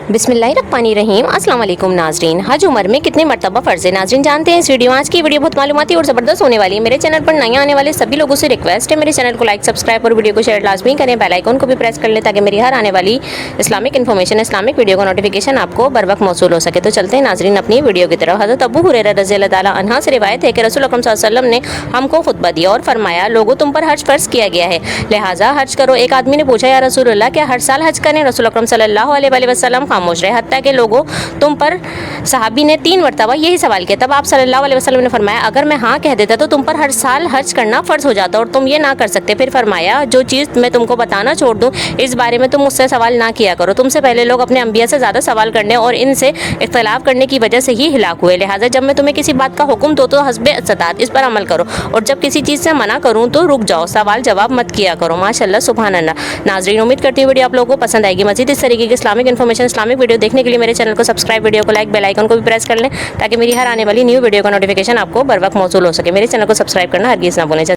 बिस्मिल्लाहिर्रहमानिर्रहीम। अस्सलाम वालेकुम नाजरीन। हज उम्र में कितने मरतबा फ़र्ज़ है नाजरीन जानते हैं इस वीडियो। आज की वीडियो बहुत मालूमाती और ज़बरदस्त होने वाली है। मेरे चैनल पर नए आने वाले सभी लोगों से रिक्वेस्ट है, मेरे चैनल को लाइक सब्सक्राइब और वीडियो को शेयर लाजमी करें। बेल आइकन को भी प्रेस कर लें ताकि मेरी हर आने वाली इस्लामिक इन्फॉर्मेशन, इस्लामिक वीडियो का नोटिफिकेशन आपको बर वक्त मौसूल हो सके। तो चलते हैं नाजरीन अपनी वीडियो की तरफ। हज़रत अबू हुरैरा रज़ियल्लाहु ताला अन्हा से रिवायत है कि रसूल अकरम सल्लल्लाहु अलैहि वसल्लम ने हमको खुतबा दिया और फरमाया, लोगों तुम पर हज फ़र्ज़ किया गया है, लिहाजा हज करो। एक आदमी ने पूछा, या रसूलल्लाह क्या हर साल हज करें? रसूल अकरम सल्लल्लाहु अलैहि वसल्लम खामोश रहे, हत्ता कि लोगों तुम पर, सहाबी ने 3 मरतबा यही सवाल किया। तब आप सल्लल्लाहु अलैहि वसल्लम ने फरमाया, अगर मैं हाँ कह देता तो तुम पर हर साल हज करना फ़र्ज़ हो जाता और तुम ये ना कर सकते। फिर फरमाया, जो चीज़ मैं तुमको बताना छोड़ दूँ इस बारे में तुम मुझसे सवाल ना किया करो। तुमसे पहले लोग अपने अंबिया से ज़्यादा सवाल करने और इनसे इख्तलाफ करने की वजह से ही हिलाक हुए, लिहाजा जब मैं तुम्हें किसी बात का हुक्म दूँ तो हस्बे इस्तात इस पर अमल करो, और जब किसी चीज़ से मना करूँ तो रुक जाओ, सवाल जवाब मत किया करो। माशाअल्लाह, सुभान अल्लाह। नाज़रीन, उम्मीद करती हूँ वीडियो आप लोगों को पसंद आएगी। मज़ीद इस तरीके की इस्लामिक इन्फॉर्मेशन, इस्लामिक वीडियो देखने के लिए मेरे चैनल को सब्सक्राइब, वीडियो को लाइक, बेल आइकन को भी प्रेस कर लें ताकि मेरी हर आने वाली न्यू वीडियो का नोटिफिकेशन आपको बर वक्त मौसूल हो सके। मेरे चैनल को सब्सक्राइब करना हरगिज़ ना भूलें।